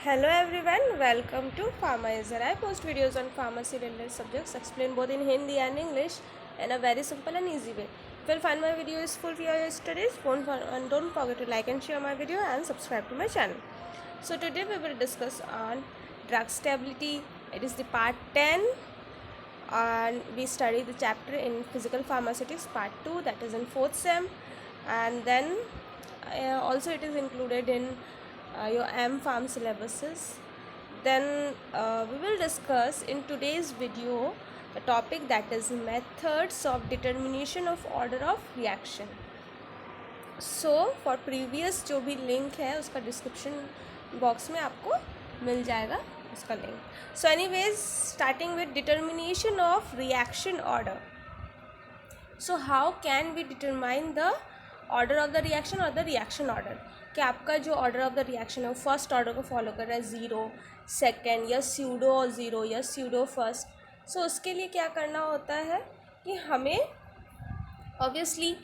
Hello everyone, welcome to Pharmaizer. I post videos on pharmacy related subjects, explain both in Hindi and English in a very simple and easy way. If you find my video useful for your studies, don't forget to like and share my video and subscribe to my channel. So today we will discuss on drug stability. It is the part 10 and we study the chapter in physical pharmaceutics part 2, that is in 4th sem, and then also it is included in your M.Pharm syllabuses. Then we will discuss in today's video the topic that is methods of determination of order of reaction. So for previous जो भी link है उसका description box में आपको मिल जाएगा उसका link. So anyways starting with determination of reaction order. So how can we determine the order of the reaction और द रिएक्शन ऑर्डर. कि आपका जो ऑर्डर ऑफ द रिएक्शन है वो फर्स्ट ऑर्डर को फॉलो कर रहा है, ज़ीरो सेकेंड या स्यूडो और ज़ीरो या स्यूडो फर्स्ट. सो उसके लिए क्या करना होता है कि हमें ऑब्वियसली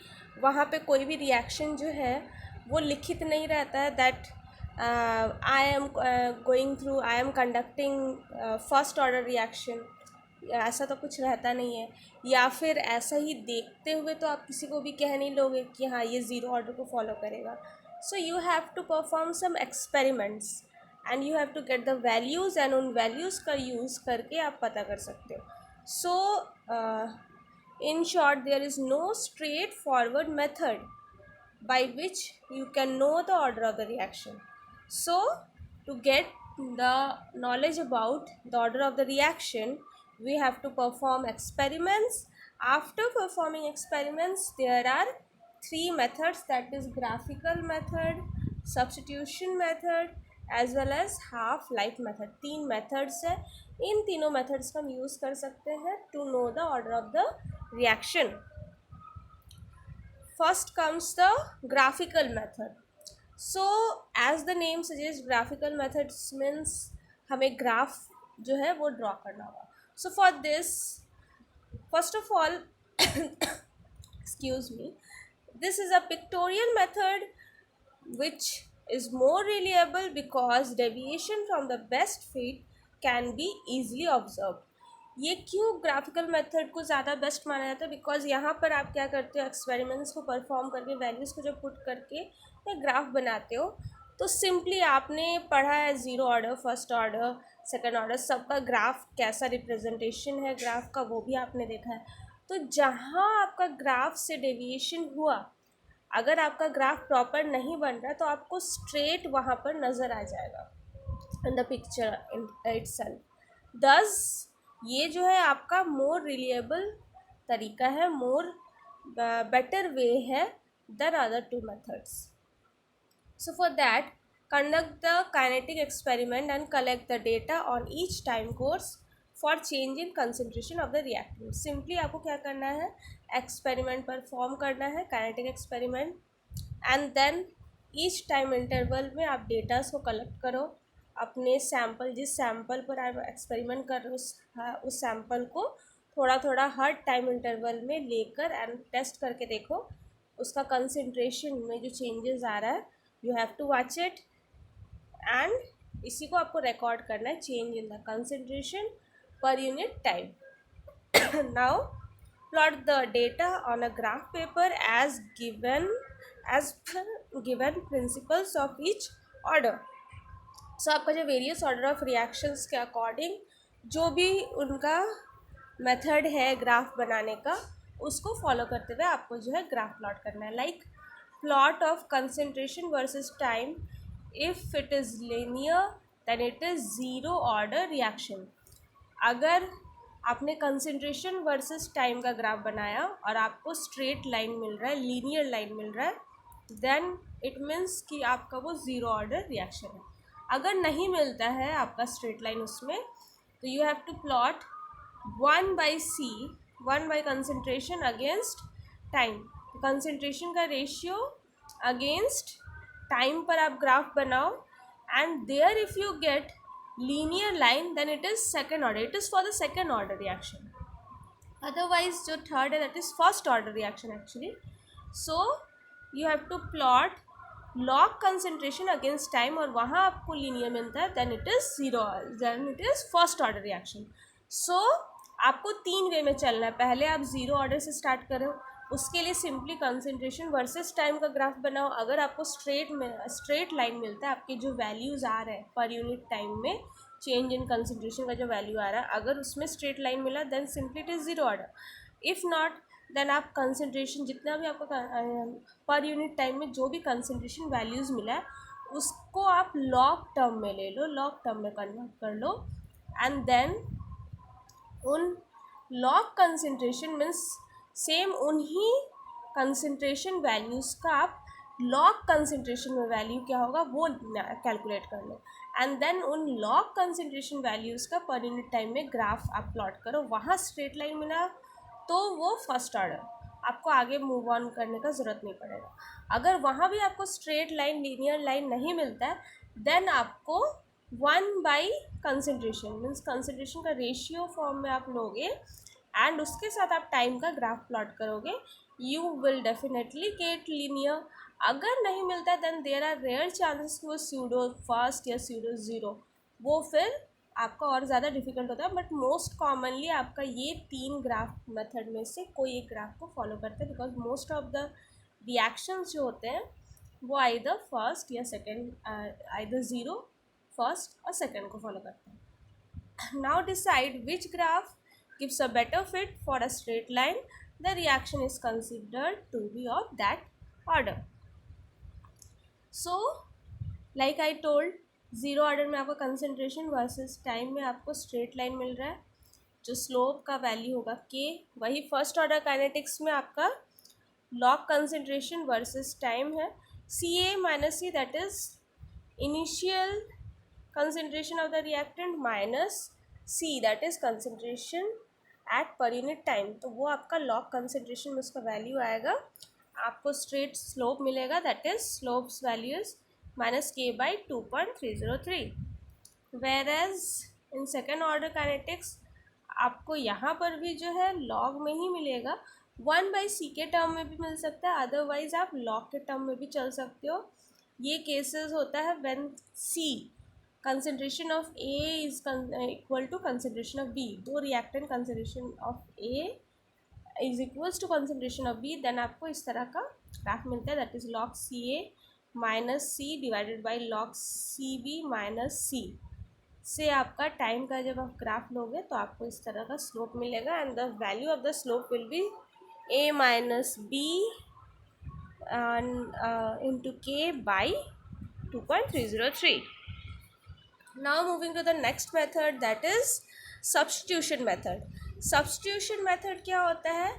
वहाँ पे कोई भी रिएक्शन जो है वो लिखित नहीं रहता है that I am going through, I am conducting first order reaction, ऐसा तो कुछ रहता नहीं है. या फिर ऐसा ही देखते हुए तो आप किसी को भी कह नहीं लोगे कि हाँ ये ज़ीरो ऑर्डर को फॉलो करेगा. So you have to perform some experiments and you have to get the values and उन वैल्यूज़ का यूज़ करके आप पता कर सकते हो. सो in short, there is no straightforward method by which you can know the order of the reaction. So, to get the knowledge about the order of the reaction, we have to perform experiments. After performing experiments, there are three methods, that is graphical method, substitution method as well as half life method. तीन methods है, इन तीनों methods का हम use कर सकते हैं to know the order of the reaction. First comes the graphical method. So as the name suggests, graphical methods means हमें graph जो है वो draw करना होगा. So for this, first of all excuse me, this is a pictorial method which is more reliable because deviation from the best fit can be easily observed. ये क्यों graphical method को ज़्यादा best माना जाता है? Because यहाँ पर आप क्या करते हो, एक्सपेरिमेंट्स को परफॉर्म करके वैल्यूज़ को जब पुट करके या ग्राफ बनाते हो तो सिंपली आपने पढ़ा है zero order, first order, second order, सबका ग्राफ कैसा रिप्रेजेंटेशन है ग्राफ का वो भी आपने देखा है. तो जहाँ आपका ग्राफ से डेविएशन हुआ, अगर आपका ग्राफ प्रॉपर नहीं बन रहा तो आपको स्ट्रेट वहाँ पर नज़र आ जाएगा इन द पिक्चर इटसेल्फ. दस ये जो है आपका मोर रिलिएबल तरीका है, मोर बेटर वे है then other two methods. So for that conduct the kinetic experiment and collect the data on each time course for change in concentration of the reactant. Simply आपको क्या करना है, एक्सपेरिमेंट परफॉर्म करना है, kinetic experiment, and then each time interval में आप datas को collect करो. अपने सैम्पल, जिस सैम्पल पर आप एक्सपेरिमेंट कर रहे हो उस सैम्पल को थोड़ा थोड़ा हर टाइम इंटरवल में लेकर एंड टेस्ट करके देखो उसका कंसंट्रेशन में जो चेंजेस आ रहा है. You have to watch it and इसी को आपको रिकॉर्ड करना है, change in the concentration per unit time. Now plot the data on a graph paper as per given principles of each order. So आपका जो वेरियस ऑर्डर ऑफ रिएक्शंस के according जो भी उनका मेथड है ग्राफ बनाने का उसको फॉलो करते हुए आपको जो है ग्राफ प्लॉट करना है. Like plot of concentration versus time, if it is linear then it is zero order reaction. अगर आपने कंसंट्रेशन वर्सेस टाइम का ग्राफ बनाया और आपको स्ट्रेट लाइन मिल रहा है, लीनियर लाइन मिल रहा है, देन इट मीन्स कि आपका वो ज़ीरो ऑर्डर रिएक्शन है. अगर नहीं मिलता है आपका स्ट्रेट लाइन उसमें, तो you have to plot one by C, one by concentration against time. Concentration का रेशियो अगेंस्ट टाइम पर आप ग्राफ बनाओ and there if you get linear line then it is second order, it is for the second order reaction. Otherwise जो third है that is first order reaction actually. So you have to plot log concentration against time और वहाँ आपको linear मिलता है, then it is zero, then it is first order reaction. So आपको 3 वे में चलना है. पहले आप ज़ीरो ऑर्डर से स्टार्ट करो, उसके लिए सिंपली कंसंट्रेशन वर्सेस टाइम का ग्राफ बनाओ. अगर आपको स्ट्रेट लाइन मिलता है, आपके जो वैल्यूज़ आ रहे हैं पर यूनिट टाइम में चेंज इन कंसंट्रेशन का जो वैल्यू आ रहा है, अगर उसमें स्ट्रेट लाइन मिला then simply it is zero order. If not then आप कंसंट्रेशन जितना भी आपको पर यूनिट टाइम में जो भी कंसंट्रेशन वैल्यूज़ मिला है उसको आप लॉग टर्म में ले लो, लॉग टर्म में कन्वर्ट कर लो. एंड देन उन लॉग कंसंट्रेशन मीन्स सेम उन्हीं कंसंट्रेशन वैल्यूज़ का आप लॉग कंसंट्रेशन में वैल्यू क्या होगा वो कैलकुलेट कर लो. एंड देन उन लॉग कंसंट्रेशन वैल्यूज़ का पर यूनिट टाइम में ग्राफ आप प्लॉट करो. वहाँ स्ट्रेट लाइन मिला तो वो फर्स्ट ऑर्डर, आपको आगे मूव ऑन करने का ज़रूरत नहीं पड़ेगा. अगर वहाँ भी आपको स्ट्रेट लाइन लीनियर लाइन नहीं मिलता है देन आपको 1/, कंसंट्रेशन मीन्स कंसंट्रेशन का रेशियो फॉर्म में आप लोगे एंड उसके साथ आप टाइम का ग्राफ प्लॉट करोगे. You will definitely get linear. अगर नहीं मिलता then there are rare chances कि वो स्यूडो फर्स्ट या स्यूडो ज़ीरो, वो फिर आपका और ज़्यादा डिफिकल्ट होता है. बट मोस्ट कॉमनली आपका ये 3 ग्राफ मेथड में से कोई एक ग्राफ को फॉलो करते हैं, because most of the reactions जो होते हैं वो आइदर फर्स्ट या सेकेंड, आइदर ज़ीरो फर्स्ट और सेकेंड को फॉलो करते हैं. Now decide which graph gives a better fit for a straight line. The reaction is considered to be of that order. So like I told, zero order में आपका concentration versus time में आपको straight line मिल रहा है. जो slope का value होगा के, वही फर्स्ट ऑर्डर काइनेटिक्स में आपका लॉग कंसंट्रेशन वर्सेस टाइम है. C A minus C that is initial concentration of the reactant minus C that is concentration at per unit time. तो वो आपका log concentration में उसका वैल्यू आएगा. आपको स्ट्रेट स्लोप मिलेगा that is slopes values minus K by 2.303. Whereas in second order kinetics आपको यहाँ पर भी जो है लॉग में ही मिलेगा. 1/c के टर्म में भी मिल सकता है, अदरवाइज आप लॉग के टर्म में भी चल सकते हो. ये केसेस होता है when C concentration of A is equal to concentration of B. दो reactant concentration of A is equals to concentration of B, then आपको इस तरह का ग्राफ मिलता है that is log CA minus C divided by log CB minus C. से आपका time का जब आप ग्राफ लोगे तो आपको इस तरह का स्लोप मिलेगा and the value of the slope will be A minus B into K by 2.303. Now moving to the next method that is substitution method. Substitution method क्या होता है?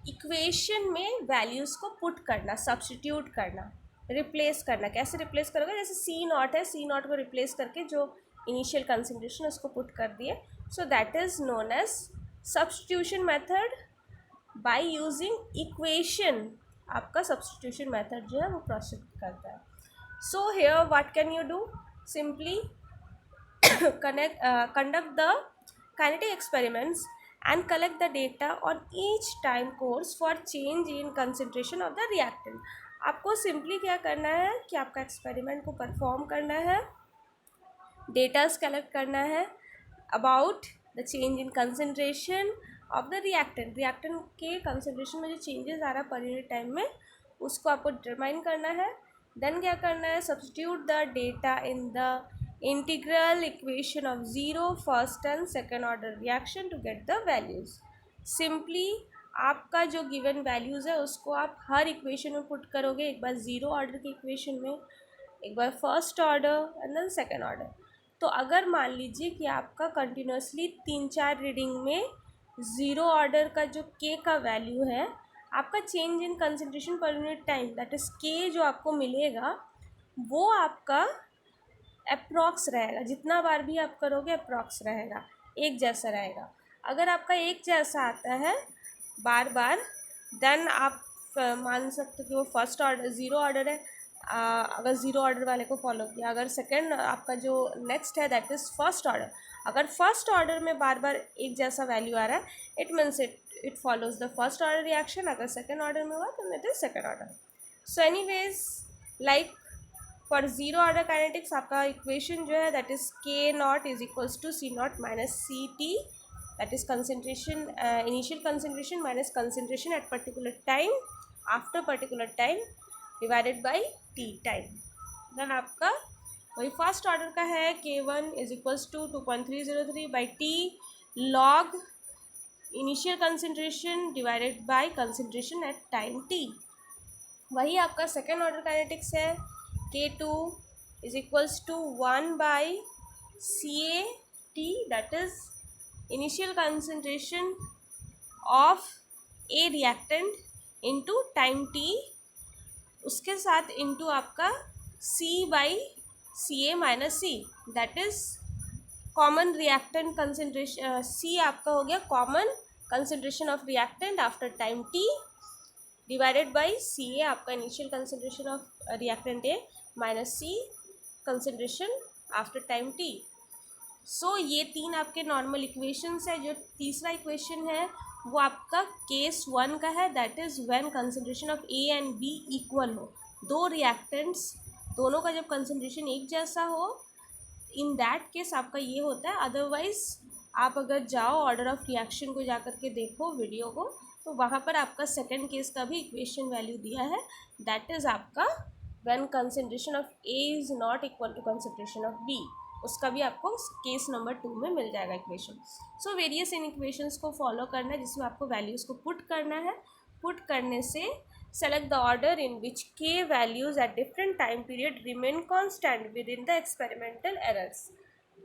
इक्वेशन में वैल्यूज़ को पुट करना, सब्सटीट्यूट करना, replace करना. कैसे replace करोगे? जैसे सी नॉट है, सी नॉट को रिप्लेस करके जो इनिशियल कंसंट्रेशन उसको पुट कर दिए. So that is known as substitution method. By using equation आपका सब्सटीट्यूशन मेथड जो है वो प्रोसीड करता है. So here what can you do? Simply conduct the kinetic experiments and collect the data on each time course for change in concentration of the reactant. आपको simply क्या करना है कि आपका एक्सपेरिमेंट को परफॉर्म करना है, डेटास कलेक्ट करना है about the change in concentration of the reactant. Reactant के कंसंट्रेशन में जो चेंजेस आ रहा है पर यूनिट टाइम में उसको आपको डिटरमाइन करना है. देन क्या करना है? Substitute the data in the integral equation of zero first and second order reaction to get the values. Simply आपका जो गिवन वैल्यूज़ है उसको आप हर इक्वेशन में पुट करोगे. एक बार ज़ीरो ऑर्डर की इक्वेशन में, एक बार first order and then second order. तो अगर मान लीजिए कि आपका कंटिन्यूसली 3-4 रीडिंग में ज़ीरो ऑर्डर का जो के का वैल्यू है, आपका change in concentration per unit time that is K जो आपको मिलेगा वो आपका अप्रॉक्स रहेगा. जितना बार भी आप करोगे अप्रॉक्स रहेगा, एक जैसा रहेगा. अगर आपका एक जैसा आता है बार बार देन आप मान सकते हो कि वो फर्स्ट ऑर्डर ज़ीरो ऑर्डर है. अगर ज़ीरो ऑर्डर वाले को फॉलो किया, अगर सेकंड आपका जो नेक्स्ट है दैट इज़ फर्स्ट ऑर्डर, अगर फर्स्ट ऑर्डर में बार बार एक जैसा वैल्यू आ रहा है it means it follows the first order reaction. अगर सेकंड ऑर्डर में हुआ तो it is second order. So anyways like for zero order kinetics आपका इक्वेशन जो है that is k not is equals to C not minus C T, that is concentration, initial concentration minus concentration at particular time after particular time divided by T time. Then आपका वही first order का है K1 is equals to 2.303 by T log initial concentration divided by concentration at time T. वही आपका second order kinetics है K2 is equals to 1 by CA T, that is initial concentration of A reactant into time T, उसके साथ into आपका C by CA minus C, that is common reactant concentration. C आपका हो गया common concentration of reactant after time T divided by CA आपका initial concentration of reactant A minus C concentration after time T। सो ये तीन आपके normal equations है। जो तीसरा इक्वेशन है वो आपका केस 1 का है, that is when concentration of A and B equal हो, दो रिएक्टेंट्स दोनों का जब कंसेंट्रेशन एक जैसा हो, इन दैट केस आपका ये होता है। अदरवाइज आप अगर जाओ ऑर्डर ऑफ रिएक्शन को जा कर के देखो वीडियो को, तो वहाँ पर आपका सेकेंड केस का भी इक्वेशन वैल्यू दिया है, दैट इज़ आपका when concentration of A is not equal to concentration of B, उसका भी आपको केस नंबर 2 में मिल जाएगा इक्वेशन। सो वेरियस इन इक्वेशंस को फॉलो करना है जिसमें आपको वैल्यूज़ को पुट करना है। पुट करने से select the order in which K values at different time period remain constant with in the experimental errors.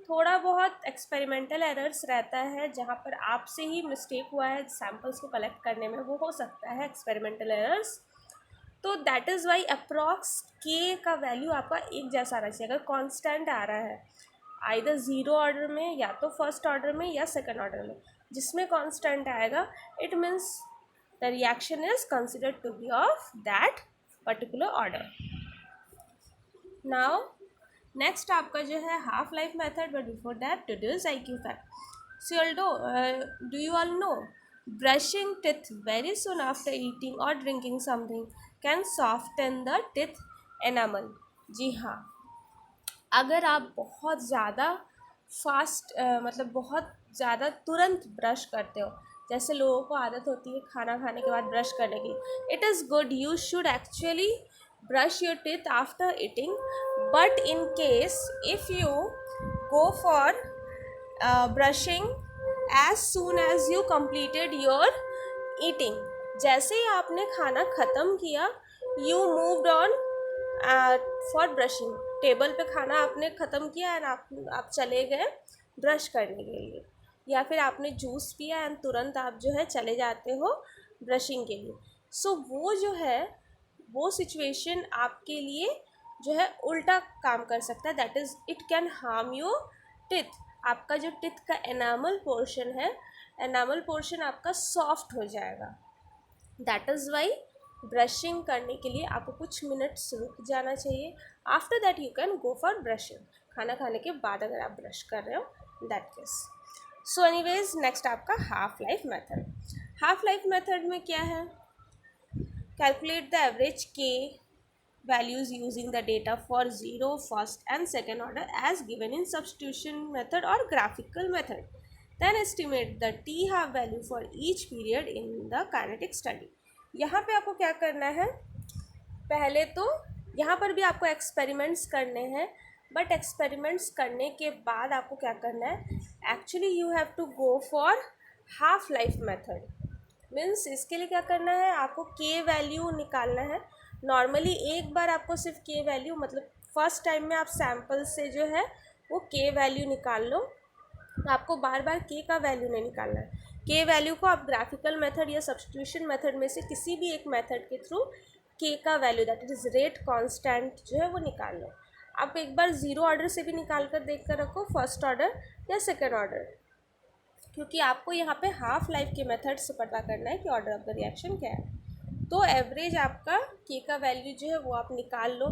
थोड़ा बहुत एक्सपेरिमेंटल एरर्स रहता है जहाँ पर आपसे ही मिस्टेक हुआ है सैम्पल्स को कलेक्ट करने में, वो हो सकता है एक्सपेरिमेंटल एरर्स। तो that is Y approx K का वैल्यू आपका एक जैसा आना चाहिए। अगर कांस्टेंट आ रहा है आइदर ज़ीरो ऑर्डर में या तो फर्स्ट ऑर्डर में या सेकंड ऑर्डर में, जिसमें कांस्टेंट आएगा it means the reaction is considered to be of that particular order. Now next आपका जो है half life method, but before that deduce IQ fact. So do you all know brushing teeth very soon after eating और drinking something can soften the teeth enamel. जी हाँ, अगर आप बहुत ज़्यादा फास्ट मतलब बहुत ज़्यादा तुरंत ब्रश करते हो, जैसे लोगों को आदत होती है खाना खाने के बाद ब्रश करने की, it is good, you should actually brush your teeth after eating, but in case if you go for brushing as soon as you completed your eating, जैसे ही आपने खाना ख़त्म किया you moved on for brushing, table पे खाना आपने ख़त्म किया एंड आप चले गए ब्रश करने के लिए, या फिर आपने जूस पिया एंड तुरंत आप जो है चले जाते हो ब्रशिंग के लिए। सो वो जो है वो सिचुएशन आपके लिए जो है उल्टा काम कर सकता है, that is it can harm your teeth. आपका जो टिथ का एनामल पोर्शन है, एनामल पोर्शन आपका सॉफ्ट हो जाएगा। दैट इज़ वाई ब्रशिंग करने के लिए आपको कुछ मिनट्स रुक जाना चाहिए। After that you can go for brushing, खाना खाने के बाद अगर आप ब्रश कर रहे हो that case. So anyways next आपका half life method. Half life method में क्या है, calculate the average K values using the data for zero, first and second order as given in substitution method or graphical method, then estimate the T half value for each period in the kinetic study। यहाँ पे आपको क्या करना है, पहले तो यहाँ पर भी आपको एक्सपेरिमेंट्स करने हैं, बट एक्सपेरिमेंट्स करने के बाद आपको क्या करना है, actually you have to go for half life method. Means इसके लिए क्या करना है, आपको K वैल्यू निकालना है। नॉर्मली एक बार आपको सिर्फ K वैल्यू, मतलब फर्स्ट टाइम में आप सैम्पल से जो है वो K वैल्यू निकाल लो, आपको बार बार K का वैल्यू नहीं निकालना है। K वैल्यू को आप ग्राफिकल मेथड या सब्स्टिट्यूशन मेथड में से किसी भी एक मेथड के थ्रू K का value that is rate constant जो है वो निकाल लो। आप एक बार ज़ीरो ऑर्डर से भी निकाल कर देख कर रखो, फर्स्ट ऑर्डर या सेकेंड ऑर्डर, क्योंकि आपको यहाँ पे हाफ लाइफ के मेथड से पता करना है कि ऑर्डर ऑफ द रिएक्शन क्या है। तो एवरेज आपका K का वैल्यू जो है वो आप निकाल लो।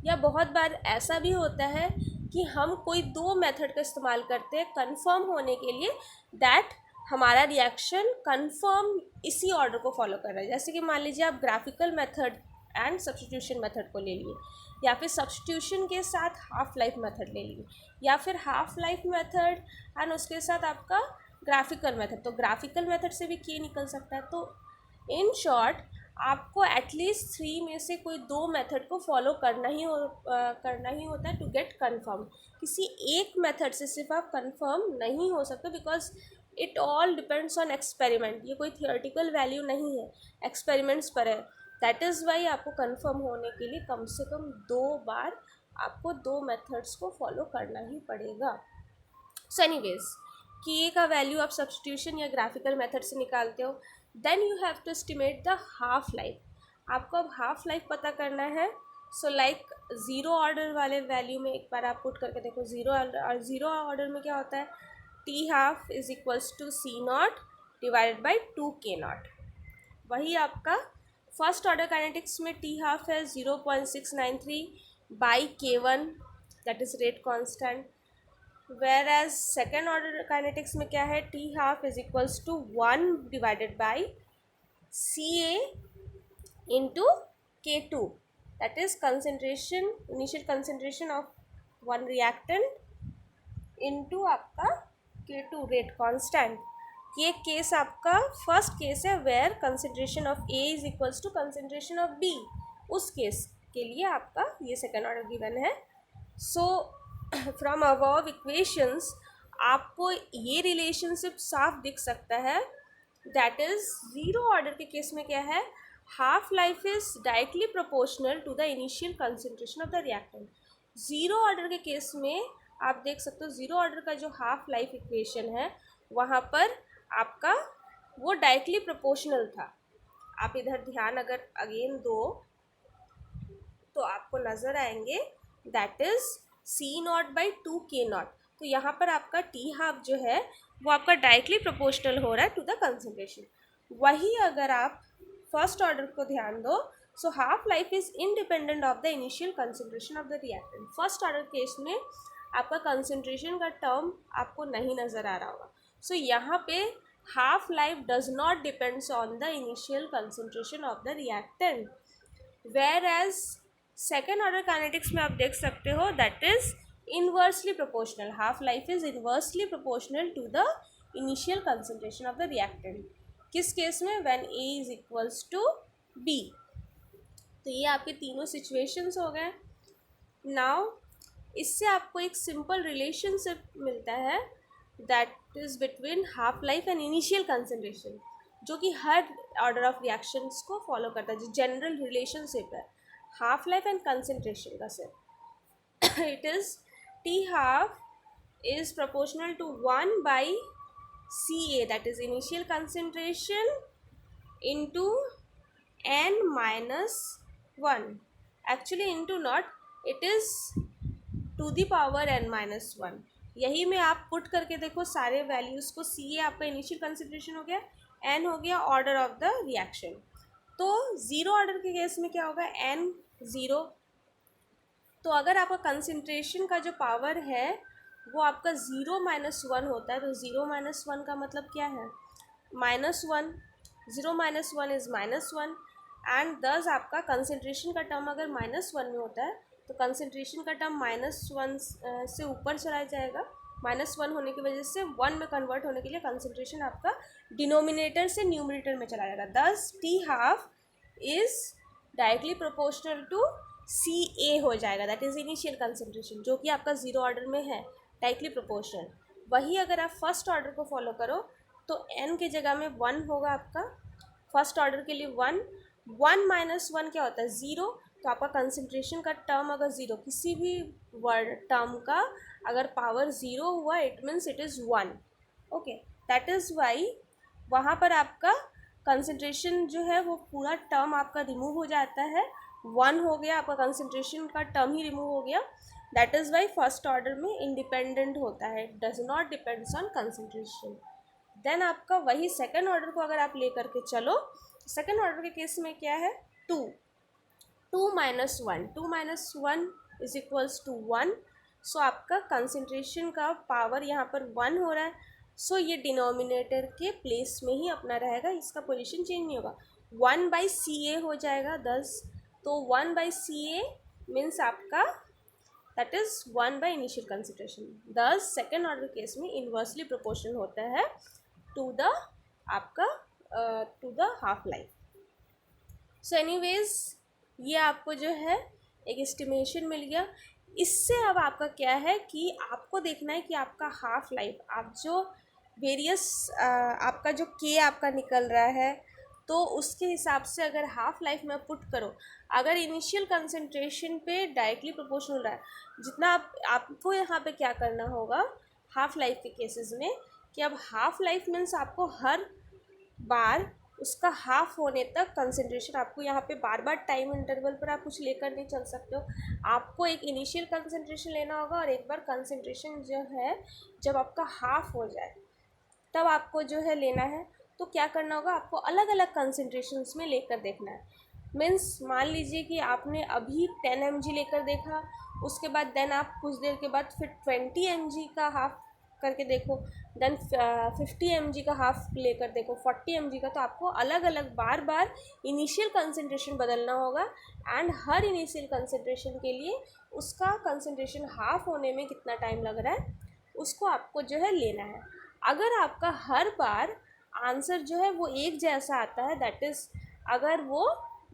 या बहुत बार ऐसा भी होता है कि हम कोई दो मेथड का इस्तेमाल करते हैं कंफर्म होने के लिए, दैट हमारा रिएक्शन कंफर्म इसी ऑर्डर को फॉलो कर रहा है। जैसे कि मान लीजिए आप graphical method and substitution method को ले लिए, या फिर सब्स्टिट्यूशन के साथ हाफ लाइफ मेथड ले ली, या फिर हाफ लाइफ मेथड एंड उसके साथ आपका ग्राफिकल मेथड, तो ग्राफिकल मेथड से भी के निकल सकता है। तो इन शॉर्ट आपको एटलीस्ट 3 में से कोई 2 मेथड को फॉलो करना ही होता है टू गेट कन्फर्म। किसी एक मेथड से सिर्फ आप कन्फर्म नहीं हो सकते, because it all depends on experiment. ये कोई थियोरेटिकल वैल्यू नहीं है, एक्सपेरिमेंट्स पर है। दैट इज़ वाई आपको कन्फर्म होने के लिए कम से कम 2 बार आपको 2 मेथड्स को फॉलो करना ही पड़ेगा। सो एनीवेज, के का वैल्यू आप सब्स्टिट्यूशन या ग्राफिकल मेथड से निकालते हो। Then you have to estimate the half life. आपको अब हाफ लाइफ पता करना है। सो लाइक ज़ीरो ऑर्डर वाले वैल्यू में एक बार आप पुट करके देखो। ज़ीरो ऑर्डर में क्या होता है, T half is equals to C not divided by 2k0। वही आपका फर्स्ट ऑर्डर काइनेटिक्स में टी हाफ है 0.693 by k1, that is rate constant. Whereas second order kinetics में क्या है, T half is equals to 1 divided by C A into k2, that is concentration, initial concentration of one reactant into आपका k2 rate constant. ये case आपका first case है where concentration of A is equals to concentration of B. उस case के लिए आपका ये second order given है। सो फ्रॉम अबव इक्वेशंस आपको ये रिलेशनशिप साफ दिख सकता है। दैट इज ज़ीरो ऑर्डर के केस में क्या है, half life is directly proportional to the initial concentration of the reactant. Zero order के केस में आप देख सकते हो ज़ीरो ऑर्डर का जो हाफ लाइफ इक्वेशन है वहाँ पर आपका वो डायरेक्टली प्रोपोर्शनल था। आप इधर ध्यान अगर अगेन दो तो आपको नज़र आएंगे that is C not by 2k0। तो यहाँ पर आपका टी हाफ जो है वो आपका डायरेक्टली प्रोपोर्शनल हो रहा है टू द कंसेंट्रेशन। वही अगर आप फर्स्ट ऑर्डर को ध्यान दो, so half life is independent of the initial concentration of the reactant. First order case में आपका कंसेंट्रेशन का टर्म आपको नहीं नज़र आ रहा होगा। सो यहाँ पे half life does not depends on the initial concentration of the reactant. Whereas second order kinetics में आप देख सकते हो that is inversely proportional. Half life is inversely proportional to the initial concentration of the reactant. किस case में, when A is equals to B. तो ये आपके तीनों सिचुएशंस हो गए। नाउ इससे आपको एक सिंपल रिलेशनशिप मिलता है that is between half life and initial concentration, जो कि हर ऑर्डर ऑफ रिएक्शंस को फॉलो करता है। जो जनरल रिलेशनशिप है हाफ लाइफ एंड कंसेंट्रेशन का सिर्फ it is T half is proportional to 1 by C A, that is initial concentration into n minus 1। Actually into not, it is to the power n minus 1। यही में आप put करके देखो सारे values को। सी ए आपका इनिशियल कंसेंट्रेशन हो गया, n हो गया ऑर्डर ऑफ द रिएक्शन। तो ज़ीरो ऑर्डर के केस में क्या होगा, n ज़ीरो। तो अगर आपका कंसेंट्रेशन का जो पावर है वो आपका 0 माइनस 1 होता है, तो 0 माइनस 1 का मतलब क्या है, -1। 0 माइनस 1 इज़ -1 एंड दस आपका कंसेंट्रेशन का टर्म अगर -1 में होता है तो कंसेंट्रेशन का टर्म -1 से ऊपर चला जाएगा। -1 होने की वजह से 1 में कन्वर्ट होने के लिए कंसेंट्रेशन आपका डिनोमिनेटर से न्यूमरेटर में चला जाएगा। Thus T half is directly proportional to C A हो जाएगा, दैट इज़ इनिशियल कंसेंट्रेशन, जो कि आपका ज़ीरो ऑर्डर में है, डायरेक्टली प्रोपोर्शनल। वही अगर आप फर्स्ट ऑर्डर को फॉलो करो तो n के जगह में 1 होगा आपका। फर्स्ट ऑर्डर के लिए 1 माइनस 1 क्या होता है, ज़ीरो। तो आपका कंसेंट्रेशन का टर्म अगर ज़ीरो, किसी भी वर्ड टर्म का अगर पावर ज़ीरो हुआ it means it is 1। Okay, that is Y वहाँ पर आपका कंसेंट्रेशन जो है वो पूरा टर्म आपका रिमूव हो जाता है। 1 हो गया, आपका कंसेंट्रेशन का टर्म ही रिमूव हो गया। That is why first order में इंडिपेंडेंट होता है, does not depends on concentration. Then आपका वही सेकेंड ऑर्डर को अगर आप ले करके चलो, सेकेंड ऑर्डर के केस में क्या है, 2 माइनस 1 इज इक्वल्स टू 1। सो आपका कंसेंट्रेशन का पावर यहाँ पर 1 हो रहा है। सो ये डिनोमिनेटर के प्लेस में ही अपना रहेगा, इसका पोजीशन चेंज नहीं होगा। 1 बाई सी ए हो जाएगा 10, तो 1 बाई सी ए मीन्स आपका दैट इज 1/इनिशियल consideration. The second order case में इन्वर्सली प्रोपोर्शनल होता है टू द आपका to the half life. So anyways ये आपको जो है एक एस्टिमेशन मिल गया। इससे अब आपका क्या है कि आपको देखना है कि आपका हाफ लाइफ आप जो वेरियस आपका जो के आपका निकल रहा है तो उसके हिसाब से अगर हाफ लाइफ में पुट करो, अगर इनिशियल कंसंट्रेशन पे डायरेक्टली प्रोपोर्शनल रहा है जितना आपको यहाँ पे क्या करना होगा हाफ लाइफ के केसेस में कि अब हाफ लाइफ मीन्स आपको हर बार उसका हाफ होने तक कंसंट्रेशन आपको यहाँ पे बार बार टाइम इंटरवल पर आप कुछ लेकर नहीं चल सकते हो। आपको एक इनिशियल कंसंट्रेशन लेना होगा और एक बार कंसंट्रेशन जो है जब आपका हाफ हो जाए तब आपको जो है लेना है। तो क्या करना होगा आपको अलग अलग कंसंट्रेशंस में लेकर देखना है। मीन्स मान लीजिए कि आपने अभी 10 mg लेकर देखा, उसके बाद देन आप कुछ देर के बाद फिर 20 mg का हाफ करके देखो, देन 50 mg का हाफ लेकर देखो, 40 mg का। तो आपको अलग अलग बार बार इनिशियल कंसंट्रेशन बदलना होगा एंड हर इनिशियल कंसंट्रेशन के लिए उसका कंसंट्रेशन हाफ होने में कितना टाइम लग रहा है उसको आपको जो है लेना है। अगर आपका हर बार आंसर जो है वो एक जैसा आता है दैट इज़ अगर वो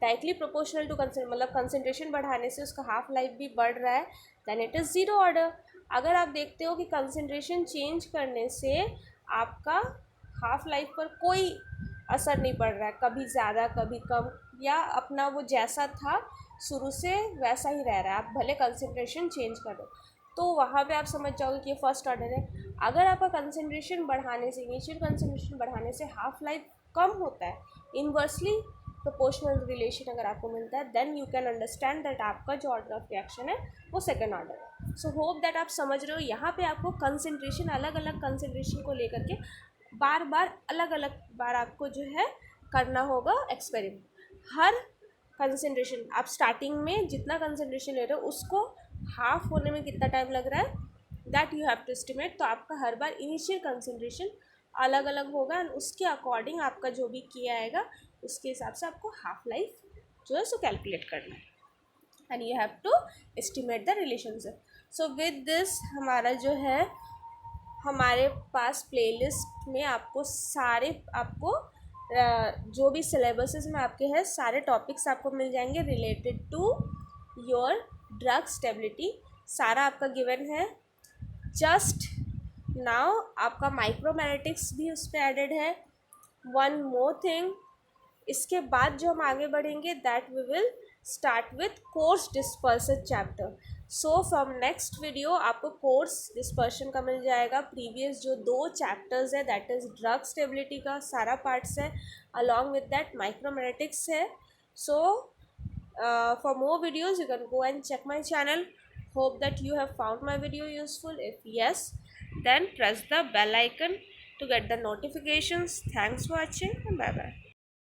डायरेक्टली प्रोपोर्शनल टू मतलब कंसंट्रेशन बढ़ाने से उसका हाफ लाइफ भी बढ़ रहा है then it is zero order. अगर आप देखते हो कि कंसंट्रेशन चेंज करने से आपका हाफ लाइफ पर कोई असर नहीं पड़ रहा है, कभी ज़्यादा कभी कम, या अपना वो जैसा था शुरू से वैसा ही रह रहा है, आप भले कंसंट्रेशन चेंज कर दो, तो वहाँ पे आप समझ जाओगे कि ये फर्स्ट ऑर्डर है। अगर आपका कंसंट्रेशन बढ़ाने से इनिशियल कंसंट्रेशन बढ़ाने से हाफ लाइफ कम होता है, इन्वर्सली प्रोपोर्शनल रिलेशन अगर आपको मिलता है, then you can understand that आपका जो ऑर्डर ऑफ रिएक्शन है वो सेकेंड ऑर्डर है। सो होप दैट आप समझ रहे हो। यहाँ पे आपको कंसंट्रेशन अलग अलग कंसंट्रेशन को लेकर के बार बार अलग अलग बार आपको जो है करना होगा एक्सपेरिमेंट। हर कंसंट्रेशन आप स्टार्टिंग में जितना कंसंट्रेशन ले रहे हो उसको हाफ होने में कितना टाइम लग रहा है that you have to estimate. तो आपका हर बार इनिशियल कंसंट्रेशन अलग अलग होगा एंड उसके अकॉर्डिंग आपका जो भी किया आएगा उसके हिसाब से आपको हाफ लाइफ जो है सो कैलकुलेट करना है and you have to estimate the relationship. So with this हमारा जो है हमारे पास प्लेलिस्ट में आपको सारे आपको जो भी सिलेबसेस में आपके हैं सारे टॉपिक्स आपको मिल जाएंगे related to your drug stability, सारा आपका गिवन है। जस्ट नाउ आपका माइक्रोमैनेटिक्स भी उस पर एडेड है। वन मोर थिंग, इसके बाद जो हम आगे बढ़ेंगे that we will start with coarse dispersion chapter. So from next video आपको कोर्स डिस्पर्शन का मिल जाएगा। प्रीवियस जो 2 चैप्टर्स है दैट इज़ ड्रग स्टेबिलिटी का सारा पार्ट्स है, अलॉन्ग विथ दैट माइक्रोमैनेटिक्स है। सो for more videos you can go and check my channel. Hope that you have found my video useful. If yes, then press the bell icon to get the notifications. Thanks for watching and bye bye.